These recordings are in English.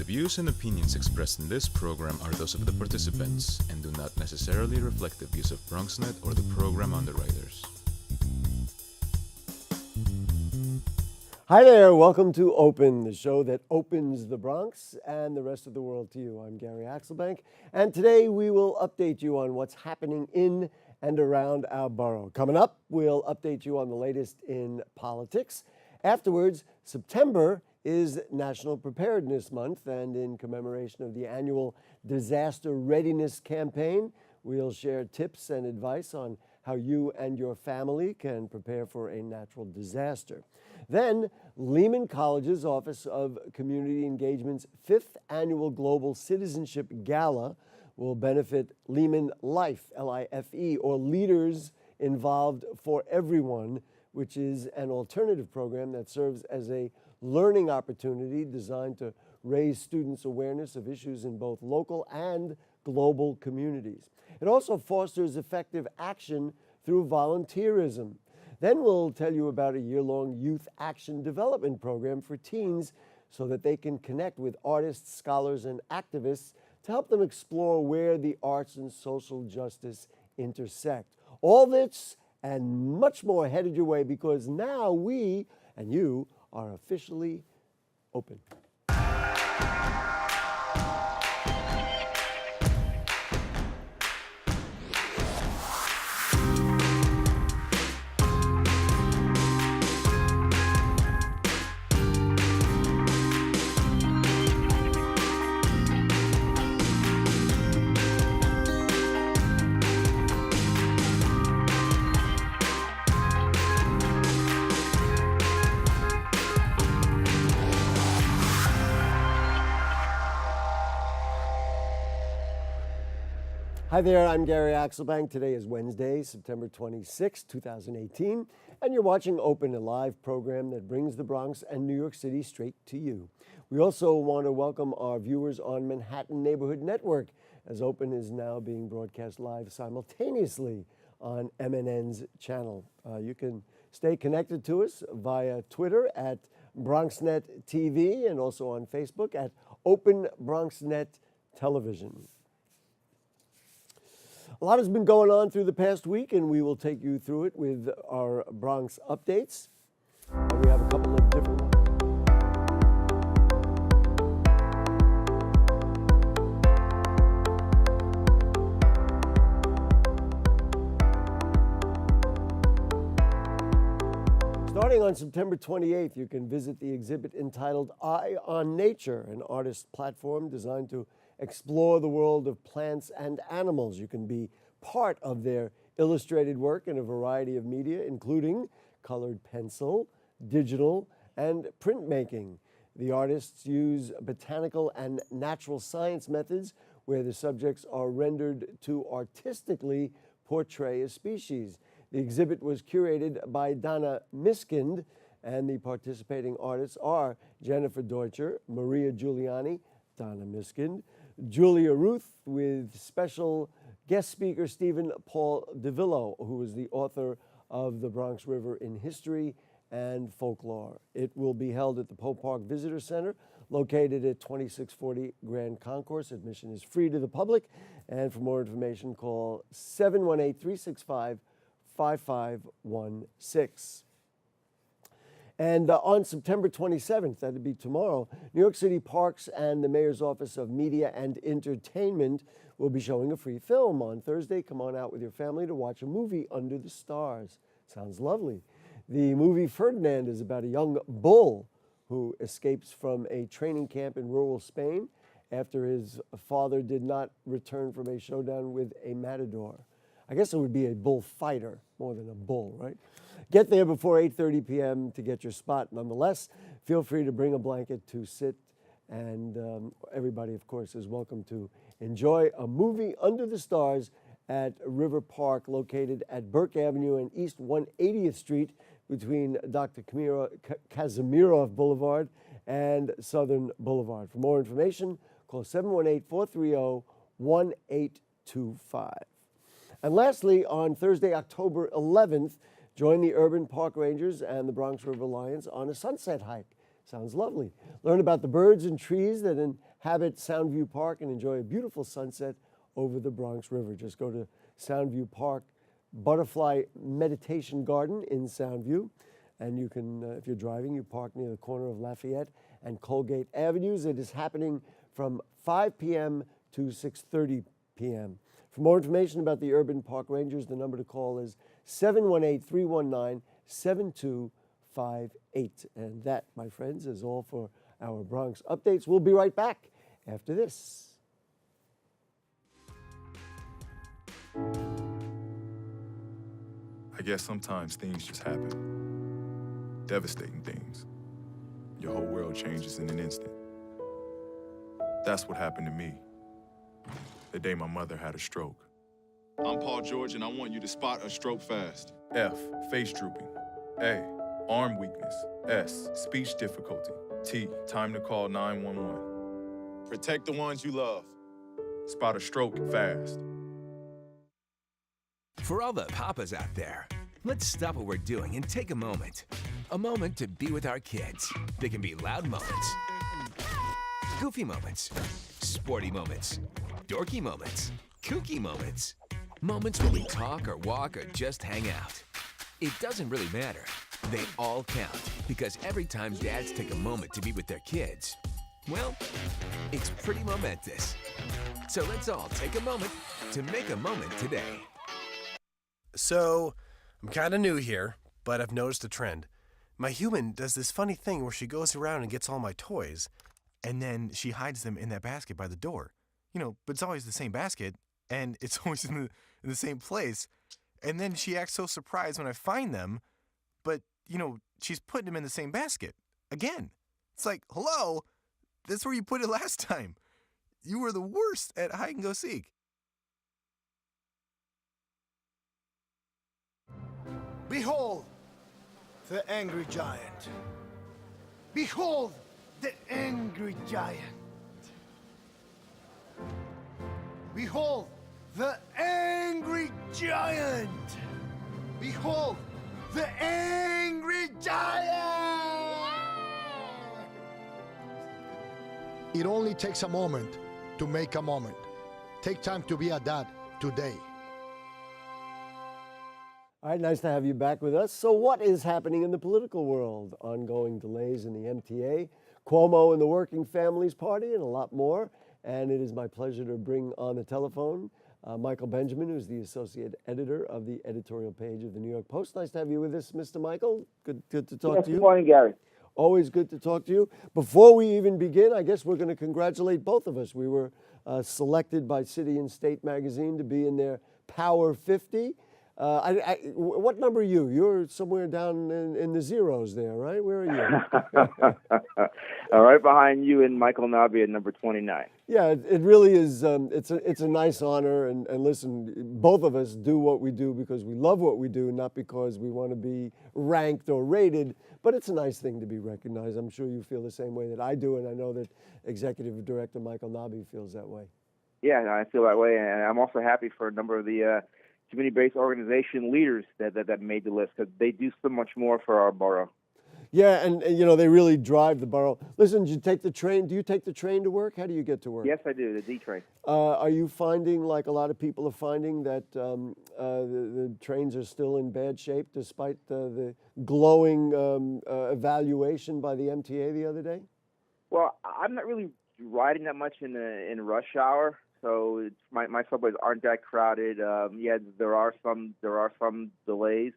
views and opinions expressed in this program are those of the participants and do not necessarily reflect the views of Bronxnet or the program underwriters. Hi there, welcome to Open, the show that opens the Bronx and the rest of the world to you. I'm Gary Axelbank, and today we will update you on what's happening in and around our borough. Coming up, we'll update you on the latest in politics. Afterwards, September is National Preparedness Month, and in commemoration of the annual Disaster Readiness Campaign, we'll share tips and advice on how you and your family can prepare for a natural disaster. Then, Lehman College's Office of Community Engagement's 5th Annual Global Citizenship Gala will benefit Lehman Life, L-I-F-E, or Leaders Involved for Everyone, which is an alternative program that serves as a learning opportunity designed to raise students' awareness of issues in both local and global communities. It also fosters effective action through volunteerism. Then we'll tell you about a year-long youth action development program for teens so that they can connect with artists, scholars, and activists to help them explore where the arts and social justice intersect. All this and much more headed your way because now we and you are officially open. Hi there, I'm Gary Axelbank. Today is Wednesday, September 26, 2018, and you're watching Open, a live program that brings the Bronx and New York City straight to you. We also want to welcome our viewers on Manhattan Neighborhood Network, as Open is now being broadcast live simultaneously on MNN's channel. You can stay connected to us via Twitter at Bronxnet TV and also on Facebook at Open Bronxnet Television. A lot has been going on through the past week, and we will take you through it with our Bronx updates. We have a couple of different ones. Starting on September 28th, you can visit the exhibit entitled Eye on Nature, an artist platform designed to explore the world of plants and animals. You can be part of their illustrated work in a variety of media, including colored pencil, digital, and printmaking. The artists use botanical and natural science methods where the subjects are rendered to artistically portray a species. The exhibit was curated by Donna Miskind, and the participating artists are Jennifer Deutscher, Maria Giuliani, Donna Miskind, Julia Ruth, with special guest speaker Stephen Paul DeVillo, who is the author of The Bronx River in History and Folklore. It will be held at the Pope Park Visitor Center, located at 2640 Grand Concourse. Admission is free to the public, and for more information, call 718-365-5516. And on September 27th, that'd be tomorrow, New York City Parks and the Mayor's Office of Media and Entertainment will be showing a free film. On Thursday, come on out with your family to watch a movie under the stars. Sounds lovely. The movie Ferdinand is about a young bull who escapes from a training camp in rural Spain after his father did not return from a showdown with a matador. I guess it would be a bullfighter more than a bull, right? Get there before 8:30 p.m. to get your spot. Nonetheless, feel free to bring a blanket to sit, and everybody, of course, is welcome to enjoy a movie under the stars at River Park, located at Burke Avenue and East 180th Street between Dr. Kazimierov Boulevard and Southern Boulevard. For more information, call 718-430-1825. And lastly, on Thursday, October 11th, join the Urban Park Rangers and the Bronx River Lions on a sunset hike. Sounds lovely. Learn about the birds and trees that inhabit Soundview Park and enjoy a beautiful sunset over the Bronx River. Just go to Soundview Park Butterfly Meditation Garden in Soundview. And you can, if you're driving, you park near the corner of Lafayette and Colgate Avenues. It is happening from 5 p.m. to 6:30 p.m. For more information about the Urban Park Rangers, the number to call is 718-319-7258. And that, my friends, is all for our Bronx updates. We'll be right back after this. I guess sometimes things just happen. Devastating things. Your whole world changes in an instant. That's what happened to me the day my mother had a stroke. I'm Paul George, and I want you to spot a stroke fast. F, face drooping. A, arm weakness. S, speech difficulty. T, time to call 911. Protect the ones you love. Spot a stroke fast. For all the papas out there, let's stop what we're doing and take a moment. A moment to be with our kids. They can be loud moments, goofy moments, sporty moments, dorky moments, kooky moments. Moments where we talk or walk or just hang out. It doesn't really matter. They all count because every time dads take a moment to be with their kids, well, it's pretty momentous. So let's all take a moment to make a moment today. So, I'm kind of new here, but I've noticed a trend. My human does this funny thing where she goes around and gets all my toys, and then she hides them in that basket by the door. But it's always the same basket, and it's always in the same place. And then she acts so surprised when I find them, but, she's putting them in the same basket. Again. It's like, hello, that's where you put it last time. You were the worst at hide and go seek. Behold, the angry giant. Behold, the angry giant. Behold, the angry giant. Behold, the angry giant. It only takes a moment to make a moment. Take time to be a dad today. All right, nice to have you back with us. So what is happening in the political world? Ongoing delays in the MTA, Cuomo and the Working Families Party, and a lot more. And it is my pleasure to bring on the telephone Michael Benjamin, who's the associate editor of the editorial page of the NYpost. Nice to have you with us, Mr. Michael. Good to talk to you. Good morning, Gary. Always good to talk to you. Before we even begin, I guess we're going to congratulate both of us. We were selected by City and State magazine to be in their Power 50. What number are you? You're somewhere down in the zeros there, right? Where are you? Right behind you and Michael Nabi at number 29. Yeah, it really is. It's a nice honor. And listen, both of us do what we do because we love what we do, not because we want to be ranked or rated. But it's a nice thing to be recognized. I'm sure you feel the same way that I do, and I know that Executive Director Michael Nabi feels that way. Yeah, I feel that way, and I'm also happy for a number of the community-based organization leaders that made the list because they do so much more for our borough. Yeah, and they really drive the borough. Listen, do you take the train? Do you take the train to work? How do you get to work? Yes, I do, the D train. Are you finding, like a lot of people are finding, that the trains are still in bad shape despite the glowing evaluation by the MTA the other day? Well, I'm not really riding that much in rush hour. So my subways aren't that crowded. Yeah, there are some delays,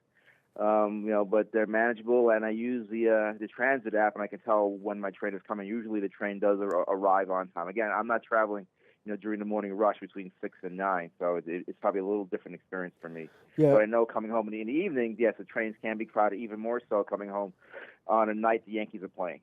but they're manageable. And I use the transit app, and I can tell when my train is coming. Usually, the train does arrive on time. Again, I'm not traveling, during the morning rush between 6 and 9, so it's probably a little different experience for me. Yeah. But I know coming home in the evening, yes, the trains can be crowded. Even more so coming home on a night the Yankees are playing.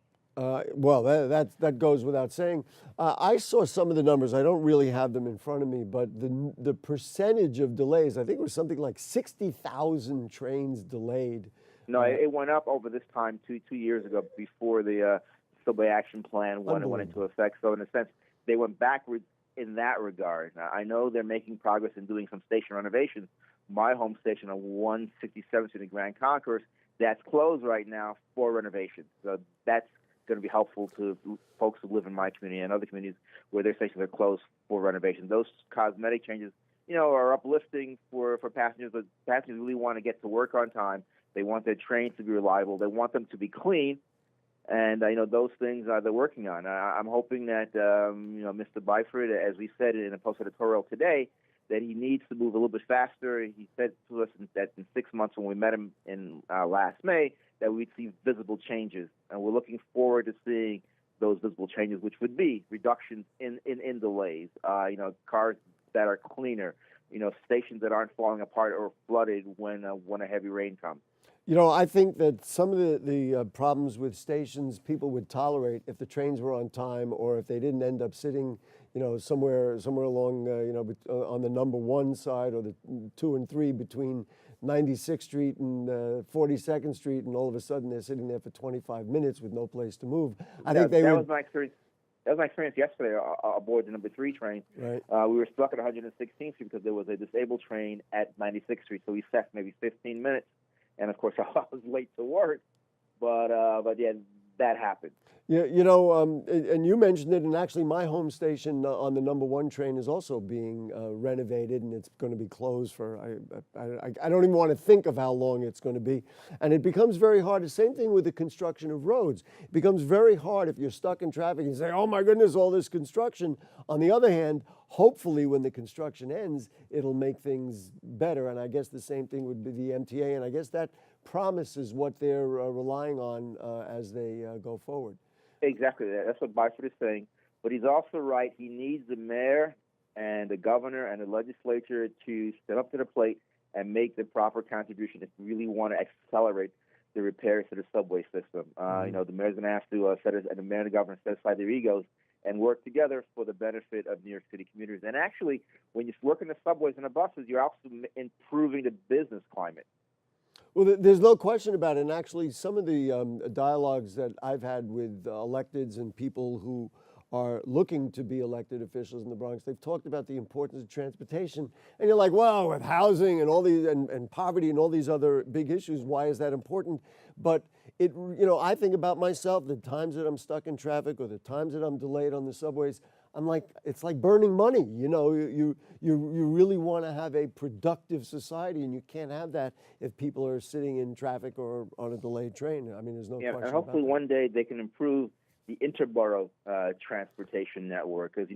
Well, that goes without saying. I saw some of the numbers. I don't really have them in front of me, but the percentage of delays, I think it was something like 60,000 trains delayed. No, it went up over this time two years ago before the Subway Action Plan went into effect. So in a sense, they went backwards in that regard. Now, I know they're making progress in doing some station renovations. My home station on 167th Street in Grand Concourse, that's closed right now for renovation. So that's going to be helpful to folks who live in my community and other communities where their stations are closed for renovation. Those cosmetic changes, are uplifting for passengers, but passengers really want to get to work on time. They want their trains to be reliable. They want them to be clean. And those things they're working on. I'm hoping that Mr. Byford, as we said in a post editorial today, that he needs to move a little bit faster. He said to us that in 6 months when we met him in last May that we'd see visible changes, and we're looking forward to seeing those visible changes, which would be reductions in delays. Cars that are cleaner. Stations that aren't falling apart or flooded when a heavy rain comes. I think that some of the problems with stations people would tolerate if the trains were on time or if they didn't end up sitting, somewhere along, on the number 1 side or the 2 and 3 between 96th Street and 42nd Street, and all of a sudden they're sitting there for 25 minutes with no place to move. I think that was my experience. That was my experience yesterday aboard the number 3 train. Right. We were stuck at 116th Street because there was a disabled train at 96th Street, so we sat maybe 15 minutes. And, of course, I was late to work, but yeah, that happened. Yeah, and you mentioned it, and actually my home station on the number 1 train is also being renovated, and it's going to be closed for, I don't even want to think of how long it's going to be. And it becomes very hard. The same thing with the construction of roads. It becomes very hard if you're stuck in traffic and say, oh my goodness, all this construction. On the other hand, hopefully when the construction ends, it'll make things better. And I guess the same thing would be the MTA, and I guess that promises what they're relying on as they go forward. Exactly. That's what Byford is saying. But he's also right. He needs the mayor and the governor and the legislature to step up to the plate and make the proper contribution if we really want to accelerate the repairs to the subway system. The mayor's going to have to and the mayor and the governor set aside their egos and work together for the benefit of New York City commuters. And actually, when you work in the subways and the buses, you're also improving the business climate. Well, there's no question about it. And actually, some of the dialogues that I've had with electeds and people who are looking to be elected officials in the Bronx, they've talked about the importance of transportation. And you're like, well, with housing and all these and poverty and all these other big issues, why is that important? But I think about myself, the times that I'm stuck in traffic or the times that I'm delayed on the subways, I'm like, it's like burning money. You really want to have a productive society, and you can't have that if people are sitting in traffic or on a delayed train. I mean, there's no question about that. And hopefully one day they can improve the interborough transportation network, because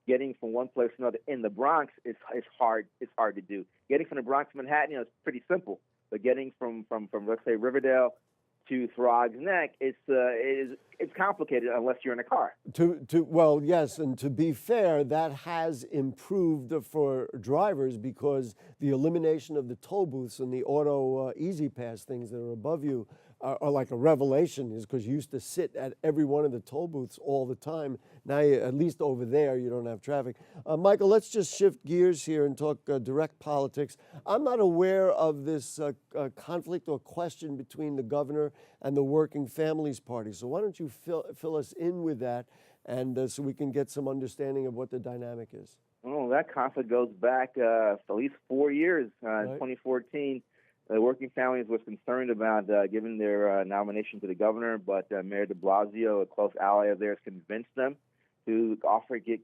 getting from one place to another in the Bronx is hard. It's hard to do. Getting from the Bronx to Manhattan, is pretty simple, but getting from let's say Riverdale to Throgs Neck, it's complicated unless you're in a car. Well, yes, and to be fair, that has improved for drivers because the elimination of the toll booths and the auto Easy Pass things that are above you are like a revelation, is because you used to sit at every one of the toll booths all the time. Now, at least over there, you don't have traffic. Michael, let's just shift gears here and talk direct politics. I'm not aware of this conflict or question between the governor and the Working Families Party. So why don't you fill us in with that, and so we can get some understanding of what the dynamic is. Well, that conflict goes back at least 4 years. Right. In 2014, the Working Families was concerned about giving their nomination to the governor, but Mayor de Blasio, a close ally of theirs, convinced them to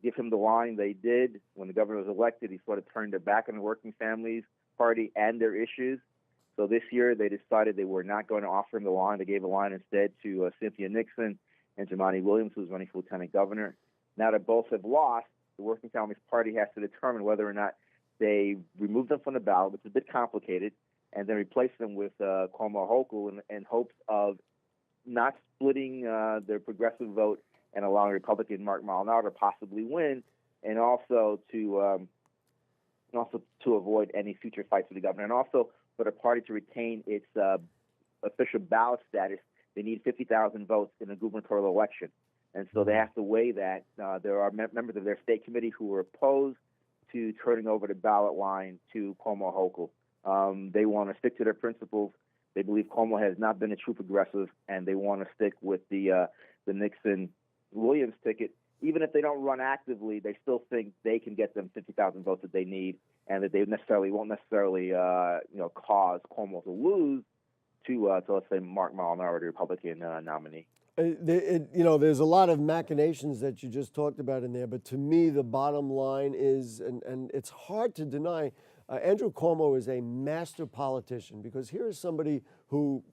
give him the line. They did. When the governor was elected, he sort of turned their back on the Working Families Party and their issues. So this year, they decided they were not going to offer him the line. They gave a line instead to Cynthia Nixon and Jumaane Williams, who was running for lieutenant governor. Now that both have lost, the Working Families Party has to determine whether or not they remove them from the ballot, which is a bit complicated, and then replace them with Cuomo Hochul in hopes of not splitting their progressive vote and allowing Republican Mark Molinaro to possibly win, and also to avoid any future fights with the governor, and also for the party to retain its official ballot status. They need 50,000 votes in a gubernatorial election, and so they have to weigh that. There are members of their state committee who are opposed to turning over the ballot line to Cuomo Hochul. They want to stick to their principles. They believe Cuomo has not been a true progressive, and they want to stick with the Nixon-Williams ticket. Even if they don't run actively, they still think they can get them 50,000 votes that they need, and that they won't necessarily cause Cuomo to lose to let's say Mark Molinaro, the Republican nominee. There's a lot of machinations that you just talked about in there, but to me, the bottom line is, and it's hard to deny, Andrew Cuomo is a master politician, because here is somebody who,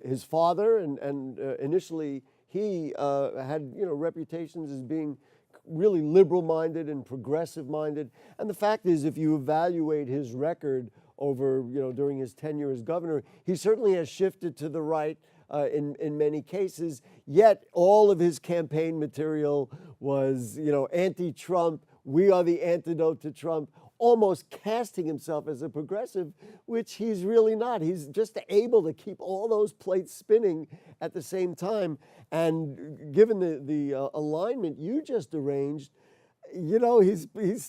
his father, and initially he had reputations as being really liberal-minded and progressive-minded. And the fact is, if you evaluate his record over, during his tenure as governor, he certainly has shifted to the right in many cases. Yet all of his campaign material was, anti-Trump. We are the antidote to Trump, almost casting himself as a progressive, which he's really not. He's just able to keep all those plates spinning at the same time. And given the alignment you just arranged, he's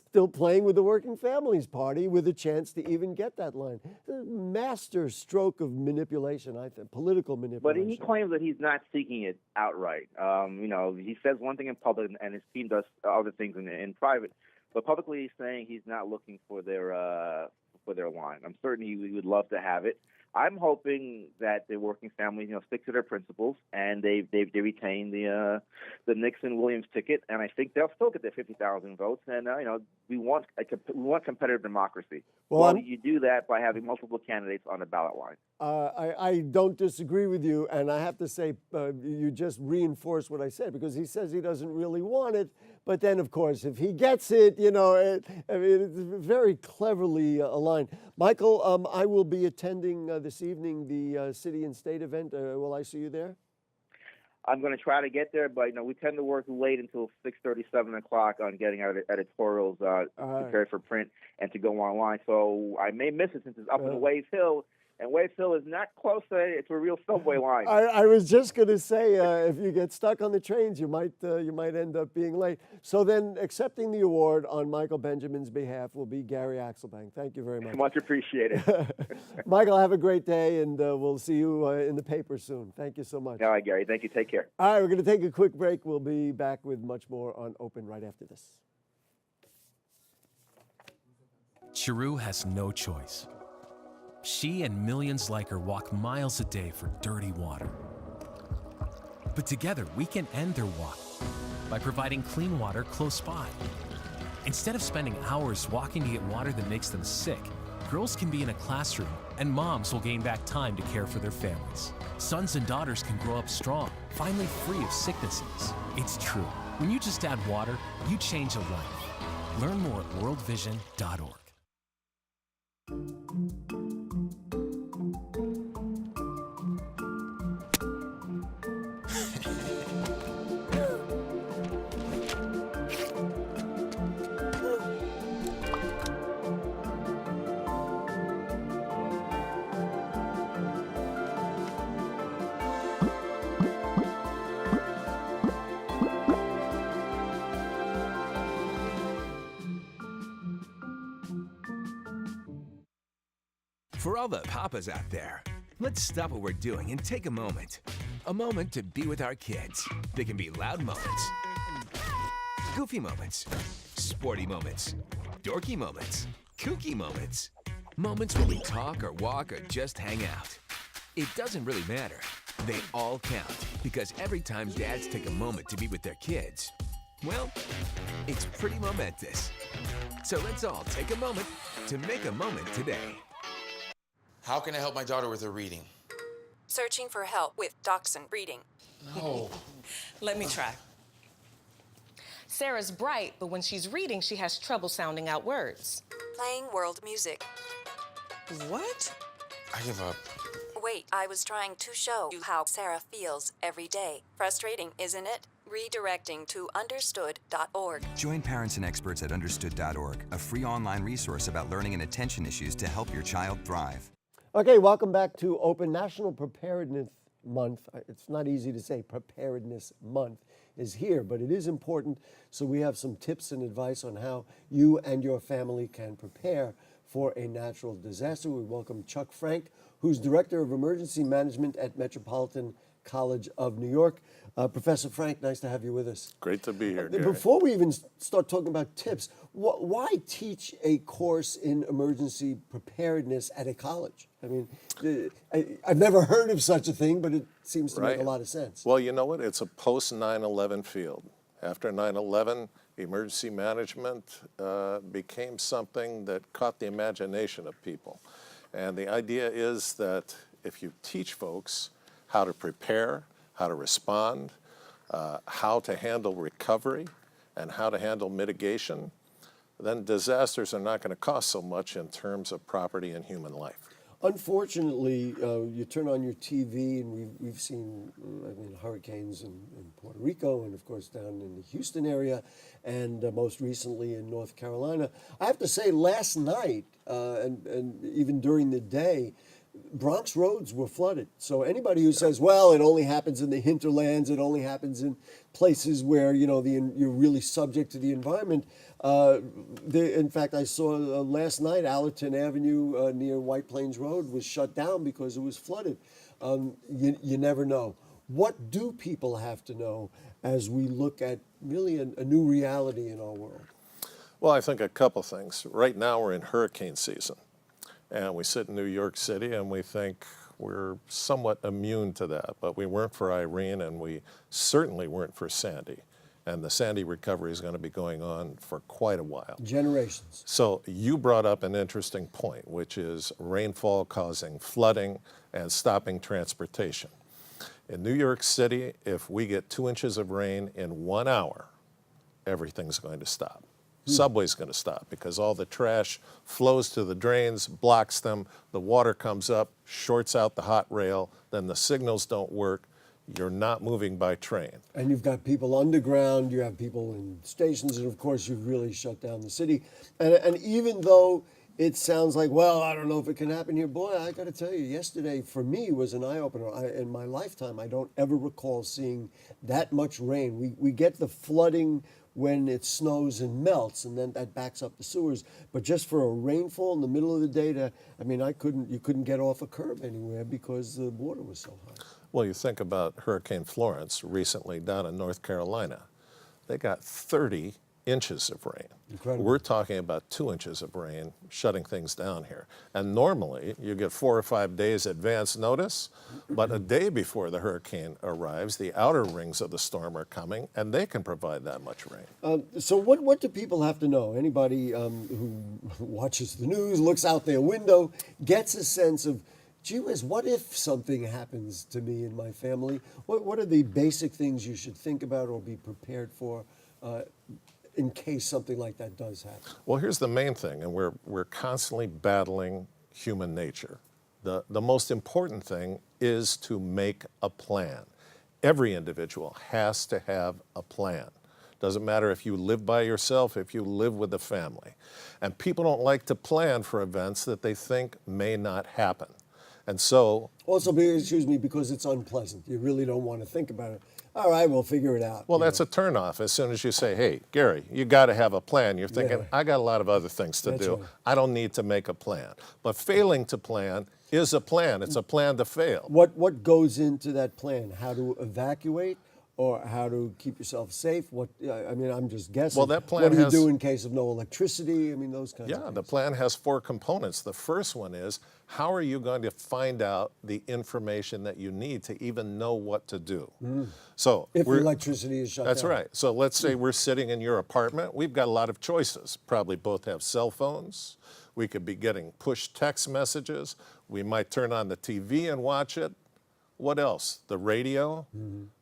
still playing with the Working Families Party with a chance to even get that line. A master stroke of manipulation, I think, political manipulation. But he claims that he's not seeking it outright. He says one thing in public, and his team does other things in private. But publicly, he's saying he's not looking for their line. I'm certain he would love to have it. I'm hoping that the Working Families, stick to their principles, and they retain the Nixon-Williams ticket, and I think they'll still get their 50,000 votes. And we want competitive democracy. Well, you do that by having multiple candidates on the ballot line. I don't disagree with you, and I have to say you just reinforce what I said, because he says he doesn't really want it, but then, of course, if he gets it, it's very cleverly aligned. Michael, I will be attending this evening the City and State event. Will I see you there? I'm going to try to get there, but we tend to work late until 6:30, 7 o'clock on getting our editorials prepared for print and to go online. So I may miss it since it's up in Waves Hill. And Waves Hill is not close to a real subway line. I was just going to say, if you get stuck on the trains, you might end up being late. So then, accepting the award on Michael Benjamin's behalf will be Gary Axelbank. Thank you very much. Much appreciated. Michael, have a great day, and we'll see you in the paper soon. Thank you so much. All right, Gary. Thank you. Take care. All right, we're going to take a quick break. We'll be back with much more on Open right after this. Chiru has no choice. She and millions like her walk miles a day for dirty water. But together, we can end their walk by providing clean water close by. Instead of spending hours walking to get water that makes them sick, girls can be in a classroom, and moms will gain back time to care for their families. Sons and daughters can grow up strong, finally free of sicknesses. It's true. When you just add water, you change a life. Learn more at worldvision.org. For all the papas out there, let's stop what we're doing and take a moment. A moment to be with our kids. They can be loud moments, goofy moments, sporty moments, dorky moments, kooky moments. Moments where we talk or walk or just hang out. It doesn't really matter. They all count, because every time dads take a moment to be with their kids, well, it's pretty momentous. So let's all take a moment to make a moment today. How can I help my daughter with her reading? Searching for help with Dachshund reading. No. Let me try. Sarah's bright, but when she's reading, she has trouble sounding out words. Playing world music. What? I give up. Wait, I was trying to show you how Sarah feels every day. Frustrating, isn't it? Redirecting to understood.org. Join parents and experts at understood.org, a free online resource about learning and attention issues to help your child thrive. Okay, welcome back to Open. National Preparedness Month. It's not easy to say Preparedness Month is here, but it is important. So we have some tips and advice on how you and your family can prepare for a natural disaster. We welcome Chuck Frank, who's Director of Emergency Management at Metropolitan College of New York. Professor Frank, nice to have you with us. Great to be here, Gary. Before we even start talking about tips, why teach a course in emergency preparedness at a college? I mean, I've never heard of such a thing, but it seems to make a lot of sense. Well, you know what? It's a post 9/11 field. After 9/11, emergency management became something that caught the imagination of people. And the idea is that if you teach folks how to prepare, how to respond, how to handle recovery, and how to handle mitigation, then disasters are not going to cost so much in terms of property and human life. Unfortunately, you turn on your TV and we've seen hurricanes in Puerto Rico and, of course, down in the Houston area and most recently in North Carolina. I have to say, last night and even during the day, Bronx roads were flooded. So anybody who says, well, it only happens in the hinterlands, it only happens in places where, you're really subject to the environment. In fact, I saw last night Allerton Avenue near White Plains Road was shut down because it was flooded. You never know. What do people have to know as we look at really a new reality in our world? Well, I think a couple things. Right now we're in hurricane season. And we sit in New York City and we think we're somewhat immune to that. But we weren't for Irene and we certainly weren't for Sandy. And the Sandy recovery is going to be going on for quite a while. Generations. So you brought up an interesting point, which is rainfall causing flooding and stopping transportation. In New York City, if we get 2 inches of rain in 1 hour, everything's going to stop. Subway's going to stop because all the trash flows to the drains, blocks them, the water comes up, shorts out the hot rail, then the signals don't work, you're not moving by train. And you've got people underground, you have people in stations, and of course you've really shut down the city. And even though it sounds like, well, I don't know if it can happen here, boy, I got to tell you, yesterday for me was an eye-opener. In my lifetime, I don't ever recall seeing that much rain. We get the flooding when it snows and melts, and then that backs up the sewers. But just for a rainfall in the middle of the day, you couldn't get off a curb anywhere because the water was so high. Well, you think about Hurricane Florence recently down in North Carolina. They got 30 inches of rain. Incredible. We're talking about 2 inches of rain shutting things down here. And normally you get 4 or 5 days advance notice, but a day before the hurricane arrives, the outer rings of the storm are coming and they can provide that much rain. So what do people have to know? Anybody who watches the news, looks out their window, gets a sense of, gee whiz, what if something happens to me and my family? What are the basic things you should think about or be prepared for in case something like that does happen? Well, here's the main thing, and we're constantly battling human nature. The most important thing is to make a plan. Every individual has to have a plan. Doesn't matter if you live by yourself, if you live with a family. And people don't like to plan for events that they think may not happen. And so... Also, because it's unpleasant. You really don't want to think about it. All right, we'll figure it out. Well, that's a turnoff. As soon as you say, hey, Gary, you got to have a plan, you're thinking, I got a lot of other things to do. Right. I don't need to make a plan. But failing to plan is a plan. It's a plan to fail. What goes into that plan? How to evacuate or how to keep yourself safe? I'm just guessing. Well, that plan what do you do in case of no electricity? Those kinds of things. Yeah, the plan has 4 components. The first one is, how are you going to find out the information that you need to even know what to do? So if the electricity is shut down. That's right. So let's say we're sitting in your apartment. We've got a lot of choices. Probably both have cell phones. We could be getting push text messages. We might turn on the TV and watch it. What else? The radio.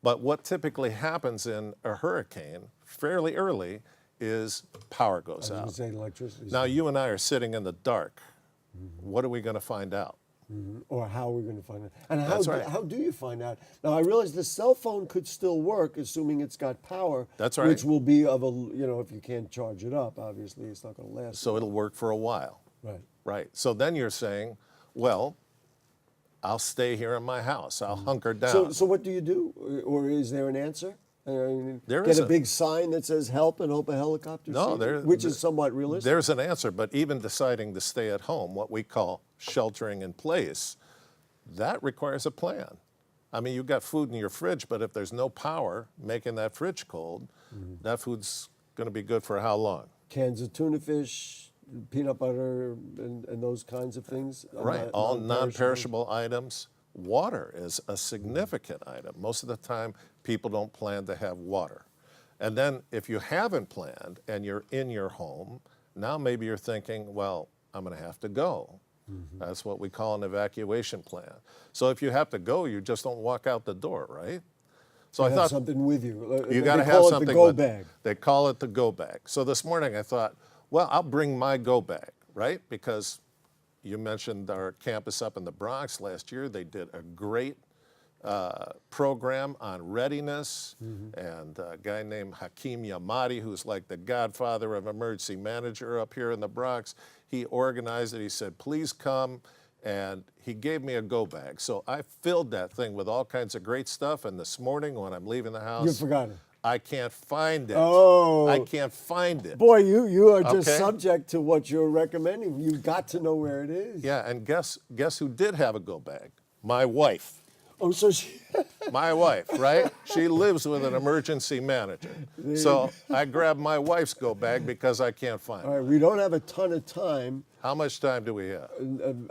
But what typically happens in a hurricane fairly early is power goes out. Now you and I are sitting in the dark. What are we going to find out? Or how are we going to find out? And how do you find out? Now, I realize the cell phone could still work, assuming it's got power. That's right. Which will be of if you can't charge it up, obviously, it's not going to last. So it'll work for a while. Right. Right. So then you're saying, well, I'll stay here in my house. I'll hunker down. So what do you do? Or is there an answer? There get a big sign that says help and hope a helicopter sees, which is somewhat realistic. There's an answer, but even deciding to stay at home, what we call sheltering in place, that requires a plan. I mean, you've got food in your fridge, but if there's no power making that fridge cold, that food's going to be good for how long? Cans of tuna fish, peanut butter, and those kinds of things. Right, all non-perishable items. Water is a significant item. Most of the time, people don't plan to have water. And then if you haven't planned and you're in your home, now maybe you're thinking, well, I'm going to have to go. That's what we call an evacuation plan. So if you have to go, you just don't walk out the door, right? So you I thought have something with you. You got to have something. The go with bag. They call it the go bag. So this morning I thought, well, I'll bring my go bag, right? Because you mentioned our campus up in the Bronx last year. They did a great program on readiness, and a guy named Hakeem Yamadi, who's like the godfather of emergency manager up here in the Bronx, he organized it. He said, please come, and he gave me a go bag. So I filled that thing with all kinds of great stuff, and this morning when I'm leaving the house, You forgot it. I can't find it. Oh. I can't find it. Boy, you are just Okay. subject to what you're recommending. You've got to know where it is. Yeah, and guess who did have a go bag? My wife. Oh, so she... My wife, right? She lives with an emergency manager. So I grabbed my wife's go bag because I can't find All it. right, we don't have a ton of time. How much time do we have?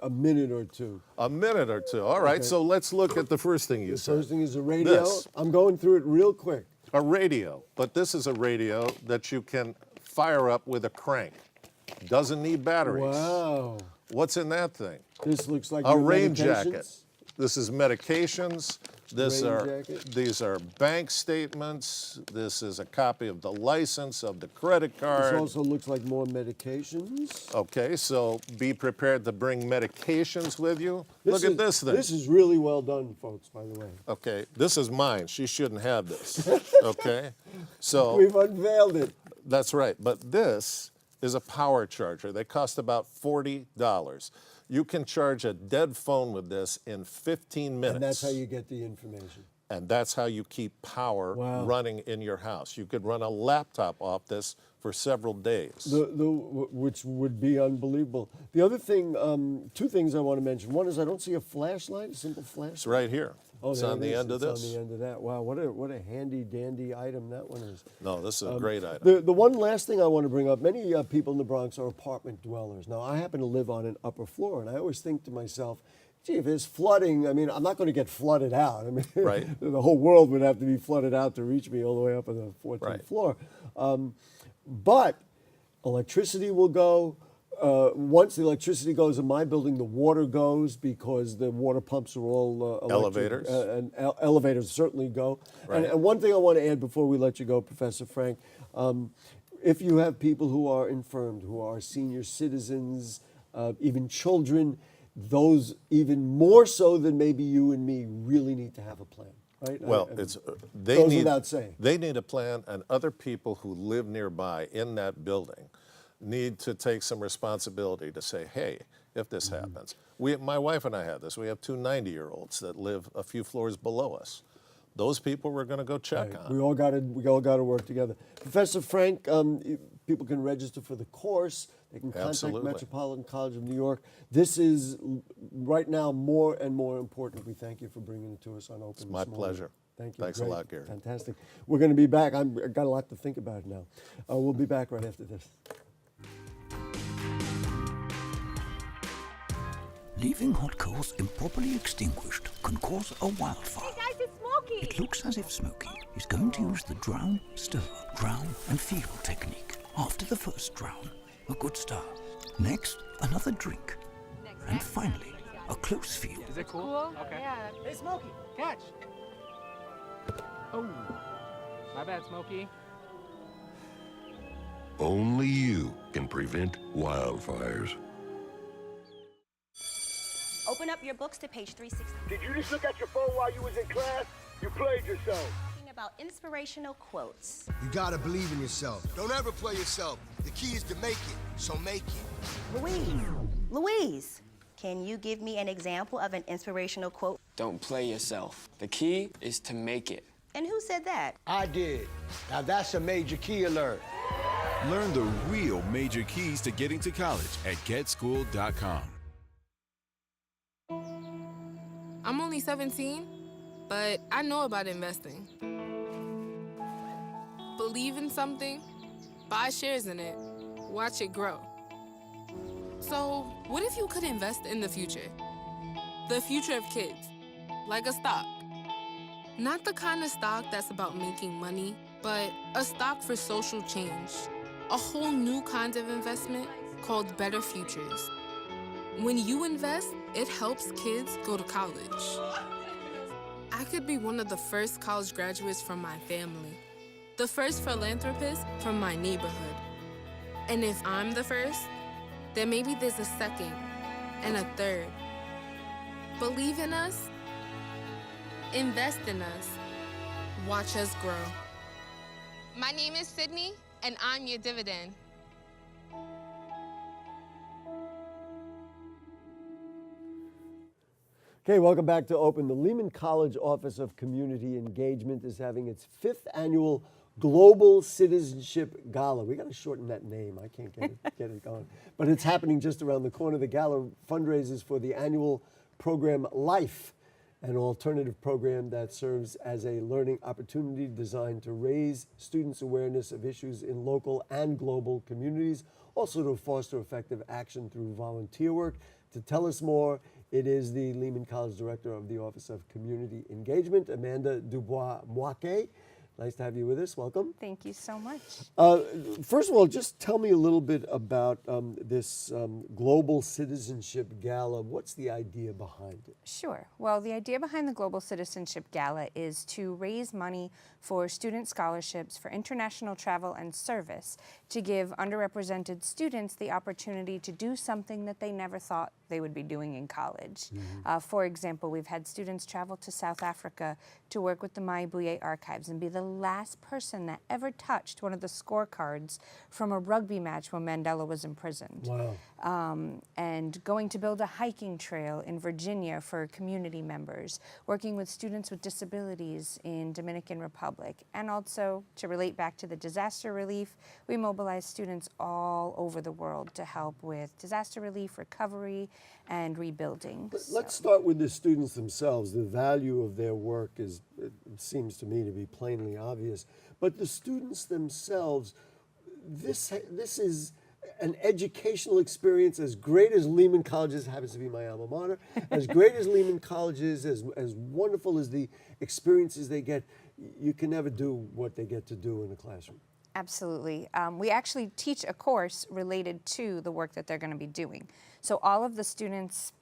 A minute or two. A minute or two. All right, Okay. so let's look at the first thing you said. First thing is a radio. This. I'm going through it real quick. A radio, but this is a radio that you can fire up with a crank. Doesn't need batteries. Wow. What's in that thing? This looks like A your rain medications. jacket. This is medications. Rain jacket. These are bank statements. This is a copy of the license of the credit card. This also looks like more medications. Okay, so be prepared to bring medications with you. Look at this thing. This is really well done, folks, by the way. Okay, this is mine. She shouldn't have this. Okay, so We've unveiled it. that's right. But this is a power charger. They cost about $40. You can charge a dead phone with this in 15 minutes. And that's how you get the information. And that's how you keep power running in your house. You could run a laptop off this for several days. Which would be unbelievable. The other thing, two things I want to mention. One is I don't see a flashlight, a simple flashlight. It's right here. Oh, it's there on it the is. end of It's this. on the end of that. Wow, what a handy dandy item that one is. No, this is a great item. The one last thing I want to bring up, many people in the Bronx are apartment dwellers. Now, I happen to live on an upper floor, and I always think to myself, gee, if there's flooding, I mean, I'm not going to get flooded out. I mean, Right. the whole world would have to be flooded out to reach me all the way up on the 14th Right. floor. But electricity will go. Once the electricity goes in my building, the water goes because the water pumps are all electric. Elevators. And elevators certainly go. Right. And one thing I want to add before we let you go, Professor Frank, if you have people who are infirmed, who are senior citizens, even children, those even more so than maybe you and me really need to have a plan, right? Well, they goes need, without saying. They need a plan, and other people who live nearby in that building need to take some responsibility to say, hey, if this happens. My wife and I had this. We have two 90-year-olds that live a few floors below us. Those people we're going to go check on. We all got to work together. Professor Frank, people can register for the course. They can contact Absolutely. Metropolitan College of New York. This is right now more and more important. We thank you for bringing it to us on Open. It's my pleasure. Thank you. Thanks Great. a lot, Gary. Fantastic. We're going to be back. I've got a lot to think about now. We'll be back right after this. Leaving hot coals improperly extinguished can cause a wildfire. Hey guys, it's Smokey! It looks as if Smokey is going to use the drown, stir, drown and feel technique. After the first drown, a good start. Next, another drink. And finally, a close feel. Is it cool? Okay. Yeah. Hey Smokey, catch! Oh, my bad, Smokey. Only you can prevent wildfires. Open up your books to page 360. Did you just look at your phone while you was in class? You played yourself. Talking about inspirational quotes. You gotta believe in yourself. Don't ever play yourself. The key is to make it, so make it. Louise, can you give me an example of an inspirational quote? Don't play yourself. The key is to make it. And who said that? I did. Now that's a major key alert. Learn the real major keys to getting to college at getschool.com. I'm only 17, but I know about investing. Believe in something, buy shares in it, watch it grow. So, what if you could invest in the future? The future of kids, like a stock. Not the kind of stock that's about making money, but a stock for social change. A whole new kind of investment called Better Futures. When you invest, it helps kids go to college. I could be one of the first college graduates from my family, the first philanthropist from my neighborhood. And if I'm the first, then maybe there's a second and a third. Believe in us, invest in us, watch us grow. My name is Sydney, and I'm your dividend. Okay, welcome back to Open. The Lehman College Office of Community Engagement is having its 5th annual Global Citizenship Gala. We got to shorten that name. I can't get it going. But it's happening just around the corner. The gala fundraises for the annual program Life, an alternative program that serves as a learning opportunity designed to raise students' awareness of issues in local and global communities, also to foster effective action through volunteer work. To tell us more, it is the Lehman College Director of the Office of Community Engagement, Amanda Dubois. Nice to have you with us. Welcome. Thank you so much. First of all, just tell me a little bit about this Global Citizenship Gala. What's the idea behind it? Sure. Well, the idea behind the Global Citizenship Gala is to raise money for student scholarships for international travel and service to give underrepresented students the opportunity to do something that they never thought they would be doing in college. For example, we've had students travel to South Africa to work with the Mayibuye archives and be the last person that ever touched one of the scorecards from a rugby match when Mandela was imprisoned. Wow. And going to build a hiking trail in Virginia for community members, working with students with disabilities in Dominican Republic, and also to relate back to the disaster relief, we mobilize students all over the world to help with disaster relief, recovery, and rebuilding. Let's start with the students themselves. The value of their work is, it seems to me, to be plainly obvious. But the students themselves, this is an educational experience as great as Lehman College is, happens to be my alma mater, as great as Lehman College is, as wonderful as the experiences they get, you can never do what they get to do in a classroom. Absolutely. We actually teach a course related to the work that they're going to be doing. So all of the students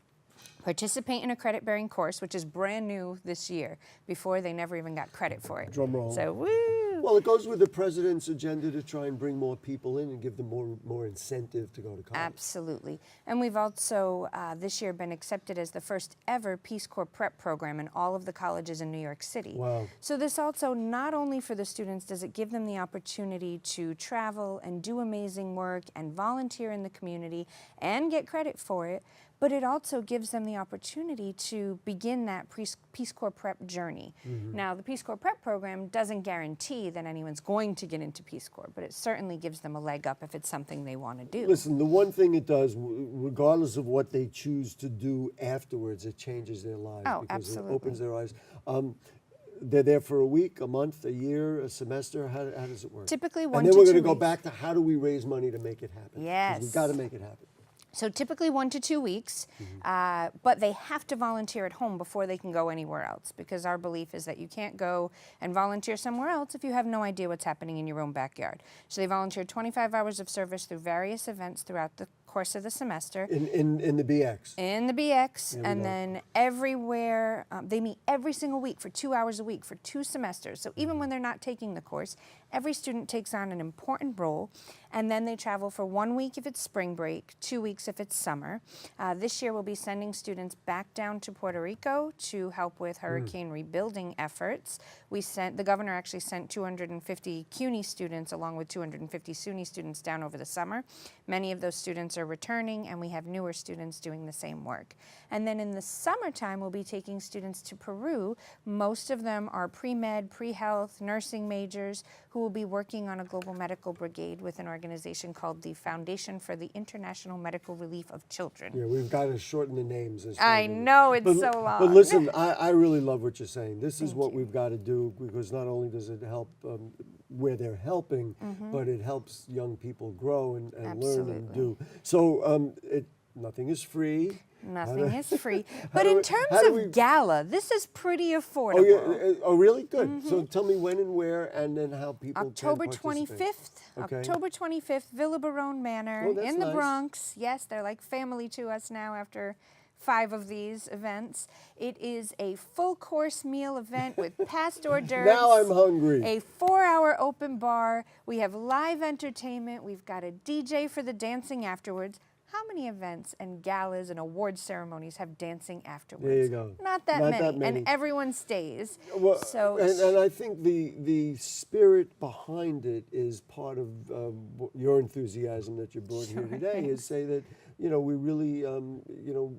participate in a credit-bearing course, which is brand new this year. Before, they never even got credit for it. Drum roll. So, woo! Well, it goes with the president's agenda to try and bring more people in and give them more incentive to go to college. Absolutely. And we've also this year been accepted as the first ever Peace Corps prep program in all of the colleges in New York City. Wow. So this also, not only for the students does it give them the opportunity to travel and do amazing work and volunteer in the community and get credit for it, but it also gives them the opportunity to begin that Peace Corps prep journey. Now, the Peace Corps prep program doesn't guarantee that anyone's going to get into Peace Corps, but it certainly gives them a leg up if it's something they want to do. Listen, the one thing it does, regardless of what they choose to do afterwards, it changes their lives. Oh, because absolutely. it opens their eyes. They're there for a week, a month, a year, a semester. How does it work? Typically 1 and to 2 then we're weeks. going to go back to how do we raise money to make it happen? Yes. We've got to make it happen. So typically 1 to 2 weeks, but they have to volunteer at home before they can go anywhere else, because our belief is that you can't go and volunteer somewhere else if you have no idea what's happening in your own backyard. So they volunteer 25 hours of service through various events throughout the course of the semester. In the BX. In the BX, and then everywhere, they meet every single week for 2 hours a week for 2 semesters. So even when they're not taking the course, every student takes on an important role, and then they travel for 1 week if it's spring break, 2 weeks if it's summer. This year we'll be sending students back down to Puerto Rico to help with hurricane rebuilding efforts. The governor actually sent 250 CUNY students along with 250 SUNY students down over the summer. Many of those students are are returning, and we have newer students doing the same work. And then in the summertime, we'll be taking students to Peru. Most of them are pre-med, pre-health, nursing majors who will be working on a global medical brigade with an organization called the Foundation for the International Medical Relief of Children. Yeah, we've got to shorten the names. I know, it's so long. But listen, I really love what you're saying. This is what we've got to do, because not only does it help where they're helping, but it helps young people grow and learn and do. So nothing is free. Nothing is free. But in terms of gala, this is pretty affordable. Oh, yeah. Oh, really? Good. So tell me when and where, and then how people October can participate. 25th. Okay. October 25th, Villa Barone Manor in the nice. Bronx. Yes, they're like family to us now after 5 of these events. It is a full-course meal event with past hors d'oeuvres. Now I'm hungry. A 4-hour open bar. We have live entertainment. We've got a DJ for the dancing afterwards. How many events and galas and award ceremonies have dancing afterwards? There you go. Not that many. And everyone stays. Well, so and I think the spirit behind it is part of your enthusiasm that you brought here today. Is say that we really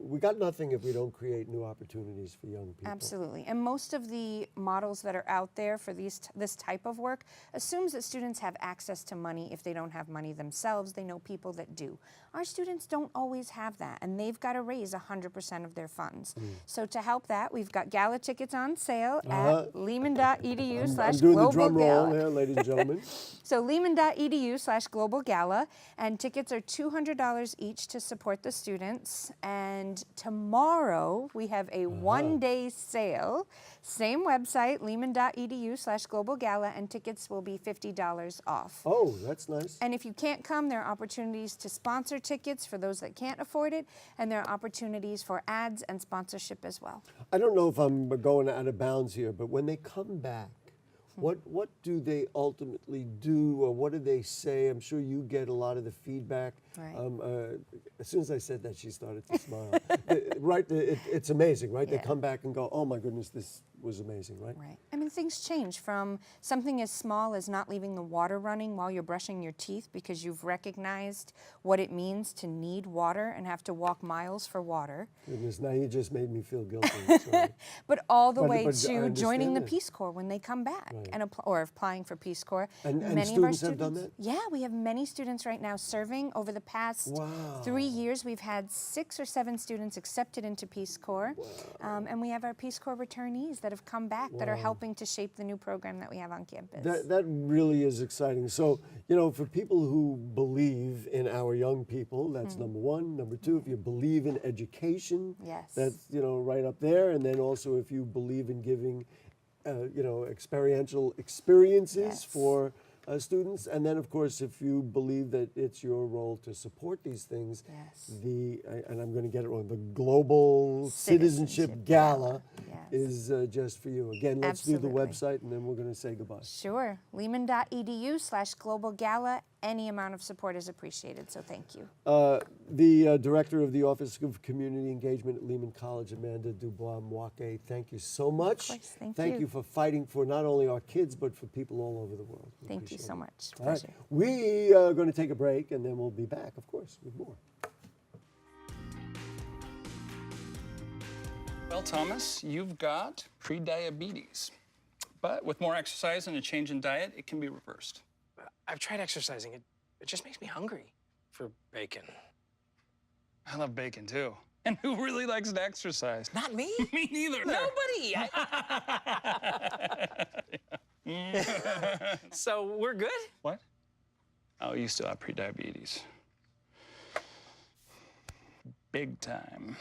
we got nothing if we don't create new opportunities for young people. Absolutely. And most of the models that are out there for this type of work assumes that students have access to money. If they don't have money themselves, they know people that do. Our students don't always have that, and they've got to raise 100% of their funds. So to help that, we've got gala tickets on sale at lehman.edu/global I'm doing the drum roll gala. there, ladies and gentlemen. So lehman.edu/global gala, and tickets are $200 each to support the students. And tomorrow we have a one-day sale. Same website, lehman.edu/global gala, and tickets will be $50 off. Oh, that's nice. And if you can't come, there are opportunities to sponsor tickets for those that can't afford it, and there are opportunities for ads and sponsorship as well. I don't know if I'm going out of bounds here, but when they come back, what do they ultimately do, or what do they say? I'm sure you get a lot of the feedback. Right. As soon as I said that, she started to smile. Right? It's amazing, right? Yeah. They come back and go, oh my goodness, this was amazing, right? Right. I mean, things change from something as small as not leaving the water running while you're brushing your teeth because you've recognized what it means to need water and have to walk miles for water. Goodness, now you just made me feel guilty. But all the way I to understand joining the that. Peace Corps when they come back, Right. and or applying for Peace Corps. And many of our students have done that? Yeah, we have many students right now serving. Over the past 3 years, we've had 6 or 7 students accepted into Peace Corps. And we have our Peace Corps returnees that have come back that are helping to shape the new program that we have on campus. That really is exciting. So, for people who believe in our young people, that's number one. Number two, if you believe in education, that's, right up there. And then also if you believe in giving, experiential experiences for students. And then, of course, if you believe that it's your role to support these things, and I'm going to get it wrong, the Global Citizenship Gala is just for you. Again, let's do the website, and then we're going to say goodbye. Sure. Lehman.edu/global gala. Any amount of support is appreciated, so thank you. The director of the Office of Community Engagement at Lehman College, Amanda Dubois, thank you so much. Of course, Thank you for fighting for not only our kids, but for people all over the world. Thank you so much. All right. Pleasure. We are going to take a break, and then we'll be back, of course, with more. Well, Thomas, you've got prediabetes. But with more exercise and a change in diet, it can be reversed. I've tried exercising. It just makes me hungry for bacon. I love bacon, too. And who really likes to exercise? Not me. Me neither. Nobody. So we're good? What? Oh, you still have prediabetes. Big time.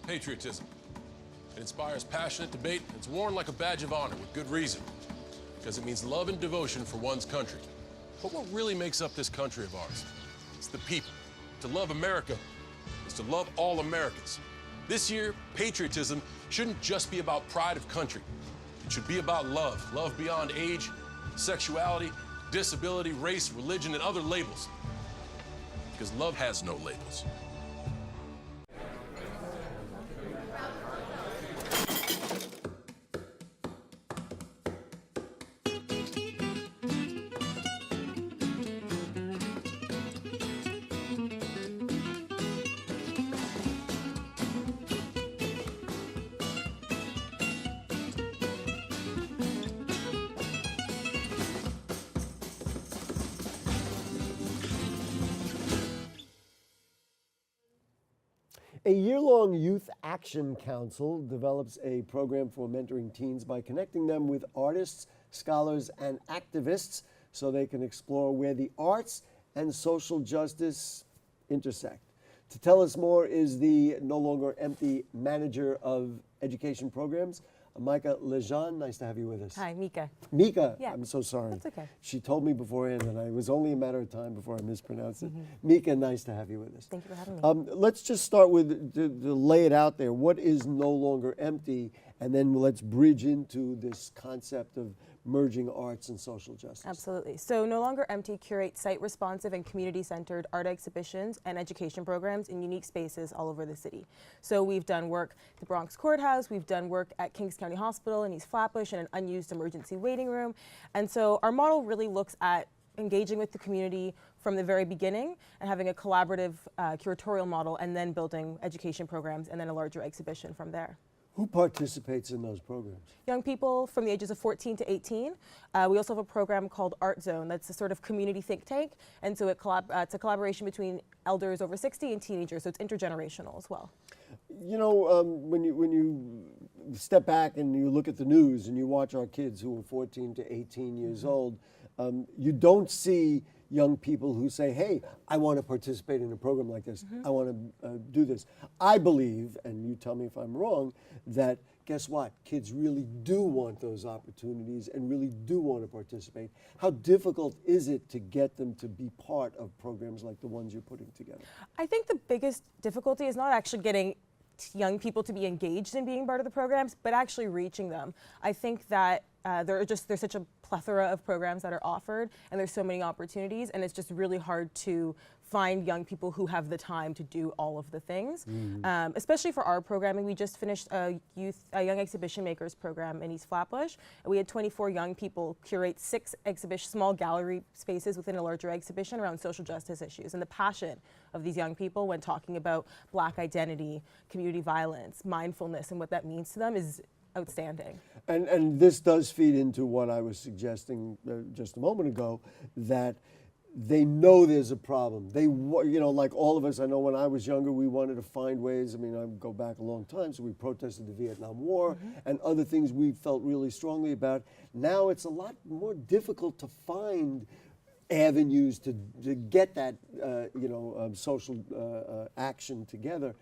Patriotism. It inspires passionate debate, and it's worn like a badge of honor with good reason, because it means love and devotion for one's country. But what really makes up this country of ours? It's the people. To love America is to love all Americans. This year, patriotism shouldn't just be about pride of country. It should be about love. Love beyond age, sexuality, disability, race, religion, and other labels. Because love has no labels. A year-long Youth Action Council develops a program for mentoring teens by connecting them with artists, scholars, and activists so they can explore where the arts and social justice intersect. To tell us more is the no longer empty manager of education programs, Mica Le John. Nice to have you with us. Hi, Mica. Mica, Yeah. I'm so sorry. That's okay. She told me beforehand, and it was only a matter of time before I mispronounced it. Mica, nice to have you with us. Thank you for having me. Let's just start with, to lay it out there. What is no longer empty? And then let's bridge into this concept of merging arts and social justice. Absolutely. So No Longer Empty curates site-responsive and community-centered art exhibitions and education programs in unique spaces all over the city. So we've done work at the Bronx Courthouse, we've done work at Kings County Hospital in East Flatbush in an unused emergency waiting room. And so our model really looks at engaging with the community from the very beginning and having a collaborative curatorial model and then building education programs and then a larger exhibition from there. Who participates in those programs? Young people from the ages of 14 to 18. We also have a program called Art Zone that's a sort of community think tank. And so it's a collaboration between elders over 60 and teenagers, so it's intergenerational as well. You know, when you step back and you look at the news and you watch our kids who are 14 to 18 years old, you don't see young people who say, hey, I want to participate in a program like this. I want to do this. I believe, and you tell me if I'm wrong, that guess what? Kids really do want those opportunities and really do want to participate. How difficult is it to get them to be part of programs like the ones you're putting together? I think the biggest difficulty is not actually getting young people to be engaged in being part of the programs, but actually reaching them. I think that there's such a plethora of programs that are offered, and there's so many opportunities, and it's just really hard to find young people who have the time to do all of the things. Especially for our programming, we just finished a Young Exhibition Makers program in East Flatbush. We had 24 young people curate 6 small gallery spaces within a larger exhibition around social justice issues. And the passion of these young people when talking about Black identity, community violence, mindfulness, and what that means to them is outstanding. And this does feed into what I was suggesting just a moment ago, that they know there's a problem. They, you know, like all of us, I know when I was younger, we wanted to find ways. I mean, I go back a long time, so we protested the Vietnam War and other things we felt really strongly about. Now it's a lot more difficult to find avenues to get that, social action together.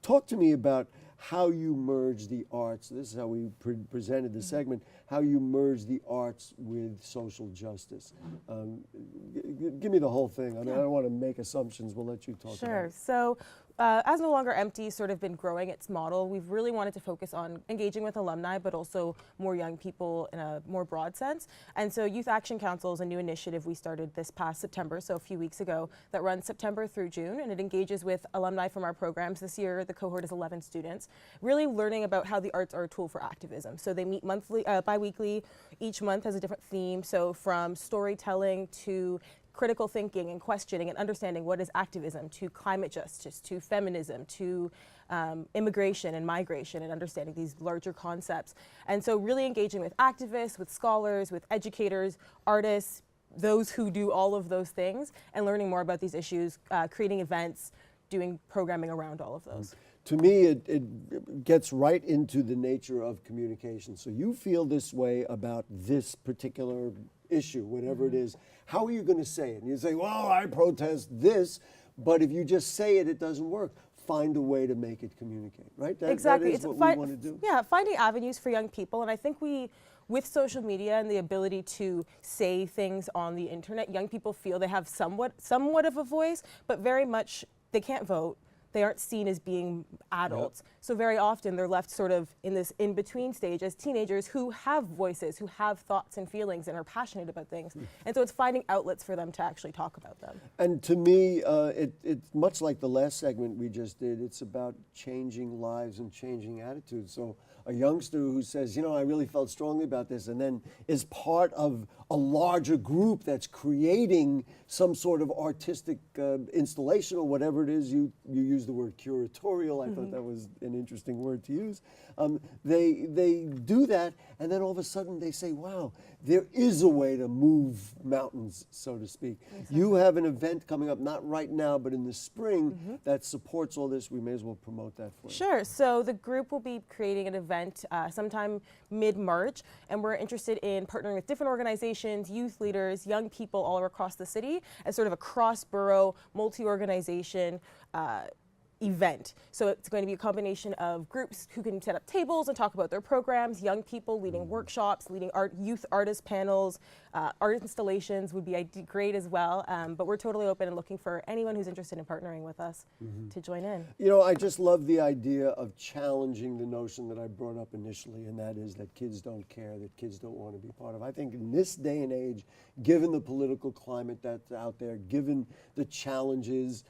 Talk to me about how you merge the arts. This is how we presented the segment, how you merge the arts with social justice. Give me the whole thing. I mean, I don't want to make assumptions. We'll let you talk about it. Sure. So as No Longer Empty sort of been growing its model, we've really wanted to focus on engaging with alumni, but also more young people in a more broad sense. And so Youth Action Council is a new initiative we started this past September, so a few weeks ago, that runs September through June, and it engages with alumni from our programs. This year, the cohort is 11 students, really learning about how the arts are a tool for activism. So they meet bi-weekly. Each month has a different theme, so from storytelling to critical thinking and questioning and understanding what is activism, to climate justice, to feminism, to immigration and migration, and understanding these larger concepts. And so really engaging with activists, with scholars, with educators, artists, those who do all of those things, and learning more about these issues, creating events, doing programming around all of those. To me, it gets right into the nature of communication. So you feel this way about this particular issue, whatever it is. How are you going to say it? And you say, well, I protest this, but if you just say it, it doesn't work. Find a way to make it communicate, right? Exactly. That is what we want to do. Yeah, finding avenues for young people. And I think we with social media and the ability to say things on the internet, young people feel they have somewhat of a voice, but very much they can't vote. They aren't seen as being adults. Yep. So very often they're left sort of in this in-between stage as teenagers who have voices, who have thoughts and feelings and are passionate about things. And so it's finding outlets for them to actually talk about them. And to me, it's much like the last segment we just did. It's about changing lives and changing attitudes. So a youngster who says, you know, I really felt strongly about this, and then is part of a larger group that's creating some sort of artistic installation or whatever it is. You use the word curatorial. I thought that was an interesting word to use. They do that, and then all of a sudden they say, wow, there is a way to move mountains, so to speak. Exactly. You have an event coming up, not right now, but in the spring, that supports all this. We may as well promote that for you. Sure. So the group will be creating an event sometime mid-March, and we're interested in partnering with different organizations, youth leaders, young people all across the city as sort of a cross-borough, multi-organization event. So it's going to be a combination of groups who can set up tables and talk about their programs, young people leading workshops, leading youth artist panels, art installations would be great as well. But we're totally open and looking for anyone who's interested in partnering with us to join in. You know, I just love the idea of challenging the notion that I brought up initially, and that is that kids don't care, that kids don't want to be part of. I think in this day and age, given the political climate that's out there, given the challenges,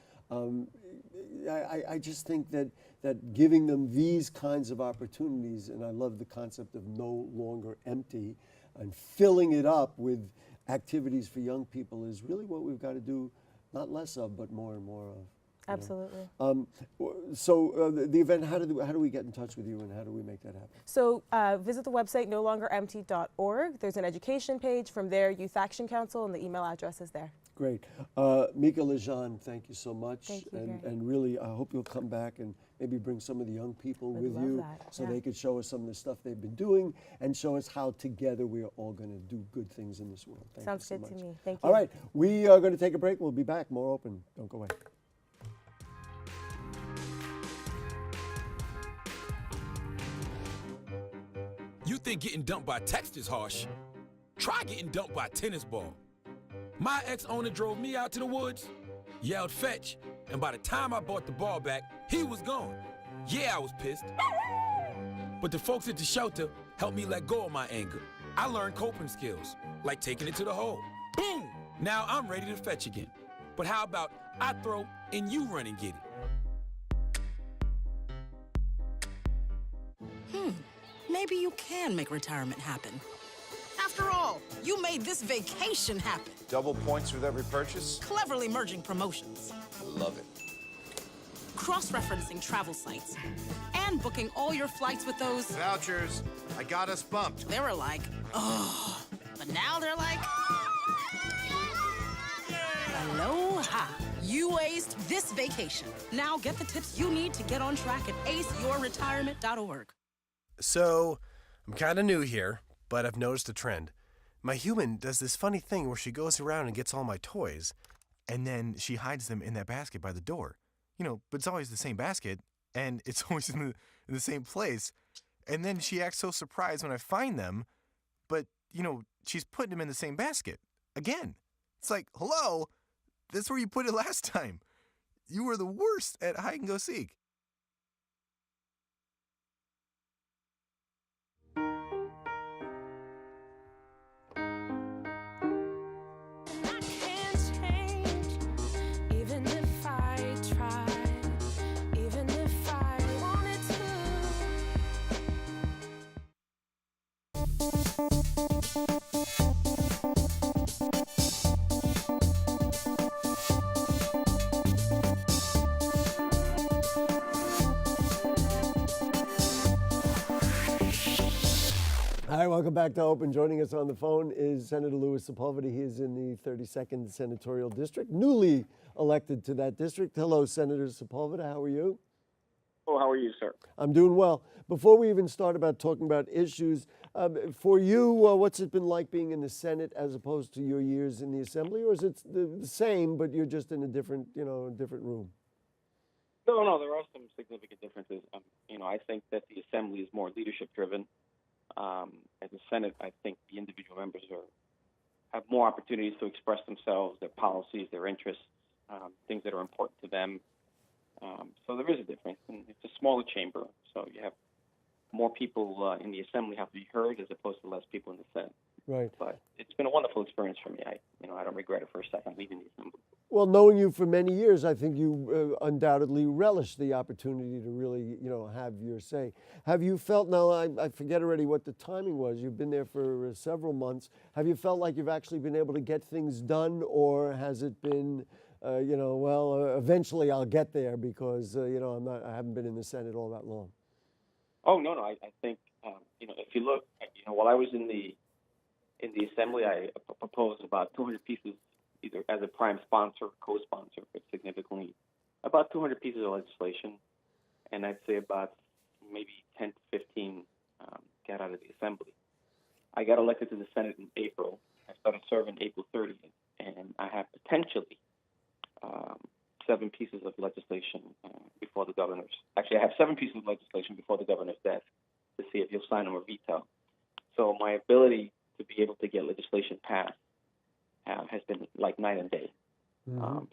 I just think that giving them these kinds of opportunities, and I love the concept of no longer empty, and filling it up with activities for young people is really what we've got to do, not less of, but more and more of. Absolutely. So the event, how do we get in touch with you, and how do we make that happen? So visit the website nolongerempty.org. There's an education page. From there, Youth Action Council, and the email address is there. Great. Mica Le John, thank you so much. Thank you, and really, I hope you'll come back and maybe bring some of the young people with you so they could show us some of the stuff they've been doing and show us how together we are all going to do good things in this world. Sounds good to me. Thank you. All right. We are going to take a break. We'll be back. More Open. Don't go away. You think getting dumped by text is harsh? Try getting dumped by a tennis ball. My ex-owner drove me out to the woods, yelled fetch, and by the time I brought the ball back, he was gone. Yeah, I was pissed. But the folks at the shelter helped me let go of my anger. I learned coping skills, like taking it to the hole. Boom! Now I'm ready to fetch again. But how about I throw and you run and get it? Maybe you can make retirement happen. After all, you made this vacation happen. Double points with every purchase? Cleverly merging promotions. Love it. Cross-referencing travel sites. And booking all your flights with those... Vouchers. I got us bumped. They were like, oh. But now they're like... Aloha. You aced this vacation. Now get the tips you need to get on track at aceyourretirement.org. So, I'm kind of new here, but I've noticed a trend. My human does this funny thing where she goes around and gets all my toys, and then she hides them in that basket by the door. You know, but it's always the same basket, and it's always in the same place. And then she acts so surprised when I find them, but, you know, she's putting them in the same basket. Again. It's like, hello? That's where you put it last time. You were the worst at hide and go seek. All right, welcome back to Open. Joining us on the phone is Senator Louis Sepulveda. He is in the 32nd Senatorial District, newly elected to that district. Hello, Senator Sepulveda. How are you? Oh, how are you, sir? I'm doing well. Before we even start about talking about issues, for you, what's it been like being in the Senate as opposed to your years in the Assembly, or is it the same, but you're just in a different, different room? No, there are some significant differences. I think that the Assembly is more leadership-driven. As a Senate, I think the individual members have more opportunities to express themselves, their policies, their interests, things that are important to them. So there is a difference. And it's a smaller chamber, so you have more people in the Assembly have to be heard as opposed to less people in the Senate. Right. But it's been a wonderful experience for me. I don't regret it for a second leaving the Assembly. Well, knowing you for many years, I think you undoubtedly relish the opportunity to really, have your say. Have you felt, now I forget already what the timing was, you've been there for several months. Have you felt like you've actually been able to get things done, or has it been, eventually I'll get there because, I haven't been in the Senate all that long? Oh, no. I think, if you look, while I was in the Assembly, I proposed about 200 pieces, either as a prime sponsor or co-sponsor, but significantly about 200 pieces of legislation, and I'd say about maybe 10 to 15 got out of the Assembly. I got elected to the Senate in April. I started serving April 30th, and I have potentially 7 pieces of legislation before the governor's. Actually, I have 7 pieces of legislation before the governor's desk to see if he'll sign them or veto. So my ability to be able to get legislation passed has been like night and day.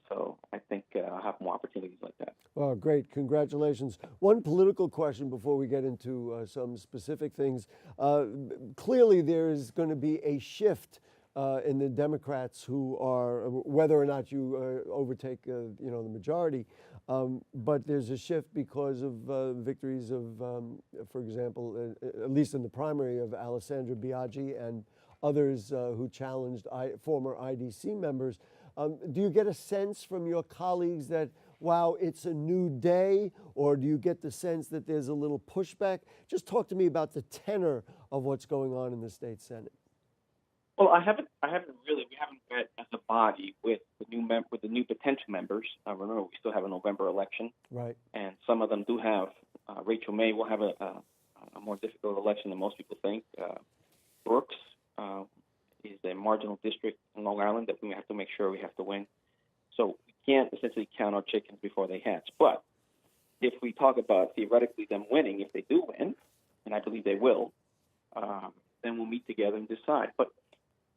So I think I'll have more opportunities like that. Well, great. Congratulations. One political question before we get into some specific things. Clearly, there is going to be a shift in the Democrats who are, whether or not you overtake, the majority, but there's a shift because of victories of, for example, at least in the primary of Alessandra Biaggi and others who challenged former IDC members. Do you get a sense from your colleagues that, wow, it's a new day, or do you get the sense that there's a little pushback? Just talk to me about the tenor of what's going on in the state Senate. Well, we haven't met as a body with the new potential members. Remember, we still have a November election, right? And some of them do have. Rachel May will have a more difficult election than most people think. Brooks is a marginal district in Long Island that we have to make sure we have to win. So we can't essentially count our chickens before they hatch. But if we talk about theoretically them winning, if they do win, and I believe they will, then we'll meet together and decide. But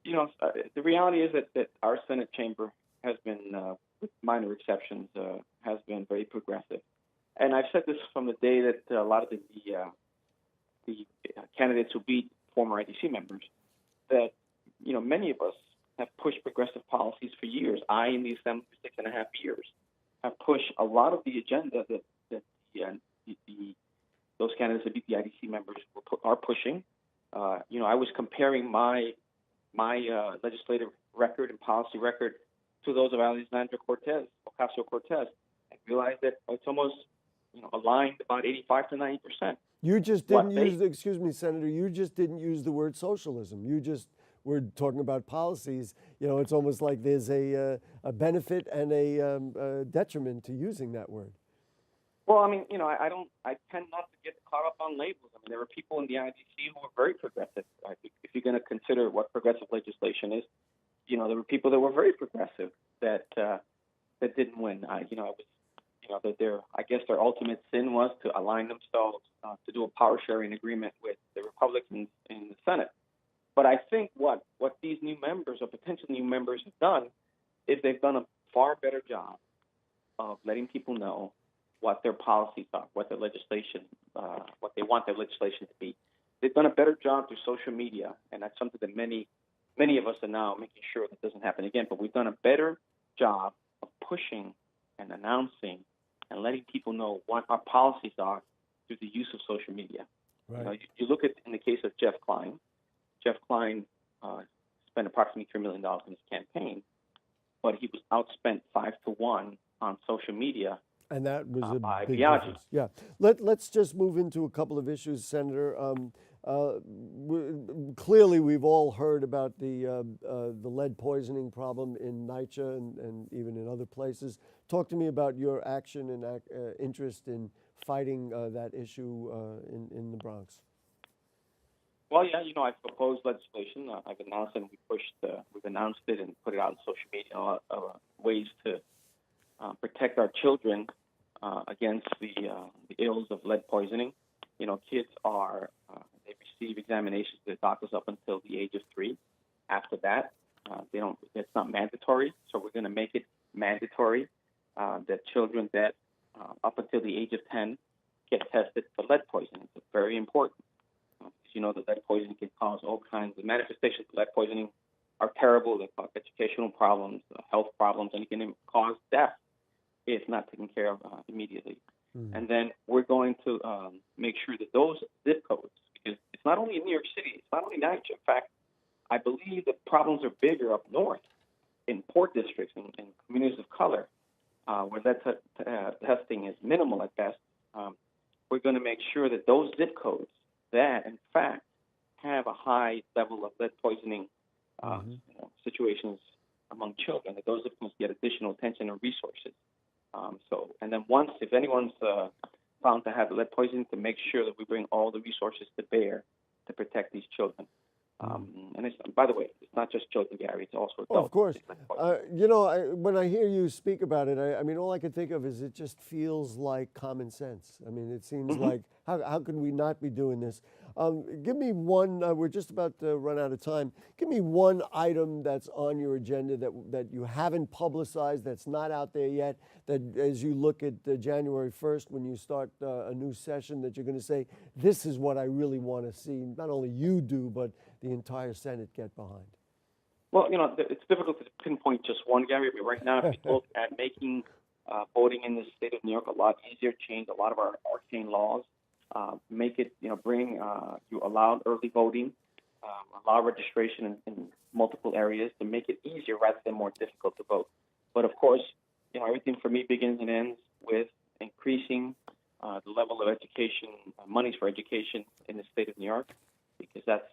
the reality is that our Senate chamber has been, with minor exceptions, has been very progressive. And I've said this from the day that a lot of the candidates who beat former IDC members, that many of us have pushed progressive policies for years. I, in the Assembly for 6.5 years, have pushed a lot of the agenda that those candidates that beat the IDC members are pushing. I was comparing my legislative record and policy record to those of Alexandria Ocasio-Cortez, and realized that it's almost aligned about 85 to 90%. You just didn't use, excuse me, Senator, you just didn't use the word socialism. You just were talking about policies. It's almost like there's a benefit and a detriment to using that word. Well, I tend not to get caught up on labels. There were people in the IDC who were very progressive. If you're going to consider what progressive legislation is, there were people that were very progressive that didn't win. I guess their ultimate sin was to align themselves to do a power sharing agreement with the Republicans in the Senate. But I think what these new members or potential new members have done is they've done a far better job of letting people know what their policies are, what their legislation, what they want their legislation to be. They've done a better job through social media, and that's something that many of us are now making sure that doesn't happen again. But we've done a better job of pushing and announcing and letting people know what our policies are through the use of social media. Right. You look at, in the case of Jeff Klein. Jeff Klein spent approximately $3 million in his campaign, but he was outspent 5 to 1 on social media. And that was a by big Biaggi. difference. Yeah. Let's just move into a couple of issues, Senator. Clearly, we've all heard about the lead poisoning problem in NYCHA and even in other places. Talk to me about your action and interest in fighting that issue in the Bronx. Well, yeah, I've proposed legislation. I've announced it, and we've announced it and put it out on social media, ways to protect our children against the ills of lead poisoning. Kids they receive examinations with their doctors up until the age of 3. After that, they don't. It's not mandatory, so we're going to make it mandatory that children that up until the age of 10 get tested for lead poisoning. It's very important. Because you know that lead poisoning can cause all kinds of manifestations of lead poisoning are terrible. They cause educational problems, health problems, and it can even cause death if not taken care of immediately. And then we're going to make sure that those zip codes, because it's not only in New York City, it's not only Niagara. In fact, I believe the problems are bigger up north in port districts and communities of color where lead testing is minimal at best. We're going to make sure that those zip codes that, in fact, have a high level of lead poisoning situations among children, that those zip codes get additional attention and resources. And then once, if anyone's found to have lead poisoning, to make sure that we bring all the resources to bear to protect these children. And it's, by the way, it's not just children, Gary, it's also adults. Oh, of course. You know, when I hear you speak about it, I mean, all I can think of is it just feels like common sense. I mean, it seems like, how could we not be doing this? Give me one, we're just about to run out of time. Give me one item that's on your agenda that you haven't publicized, that's not out there yet, that as you look at January 1st, when you start a new session, that you're going to say, this is what I really want to see, not only you do, but the entire Senate get behind? Well, you know, it's difficult to pinpoint just one, Gary, but right now, if we look at making voting in the state of New York a lot easier, change a lot of our arcane laws, make it, you know, bring, you allow early voting, allow registration in multiple areas to make it easier rather than more difficult to vote. But of course, you know, everything for me begins and ends with increasing the level of education, monies for education in the state of New York, because that's,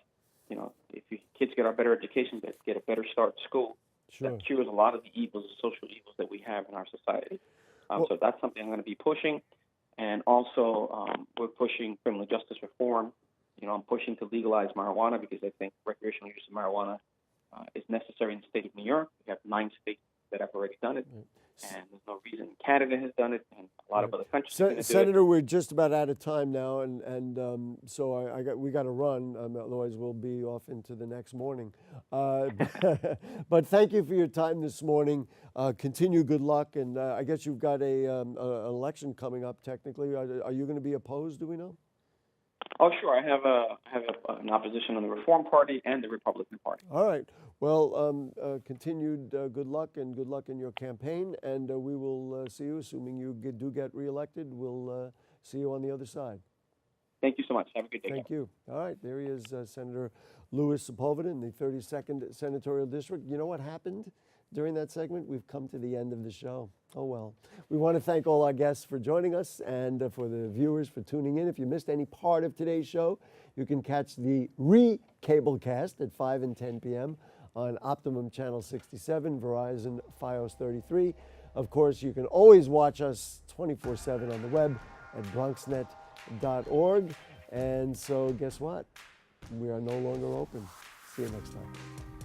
you know, if kids get a better education, they get a better start in school, that cures a lot of the evils, the social evils that we have in our society. So that's something I'm going to be pushing. And also, we're pushing criminal justice reform. You know, I'm pushing to legalize marijuana because I think recreational use of marijuana is necessary in the state of New York. We have 9 states that have already done it, and there's no reason Canada has done it, and a lot of other countries are going to do Senator, it. we're just about out of time now, and so we got to run, otherwise we'll be off into the next morning. But thank you for your time this morning. Continue good luck, and I guess you've got an election coming up. Technically, are you going to be opposed? Do we know? Oh, sure. I have an opposition on the Reform Party and the Republican Party. All right. Well, continued good luck and good luck in your campaign, and we will see you, assuming you do get reelected. We'll see you on the other side. Thank you so much. Have a good day. Thank you. All right. There he is, Senator Louis Sepulveda in the 32nd Senatorial District. You know what happened during that segment? We've come to the end of the show. Oh, well. We want to thank all our guests for joining us and for the viewers for tuning in. If you missed any part of today's show, you can catch the re-cablecast at 5 and 10 p.m. on Optimum Channel 67, Verizon Fios 33. Of course, you can always watch us 24/7 on the web at bronxnet.org. And so guess what? We are no longer open. See you next time.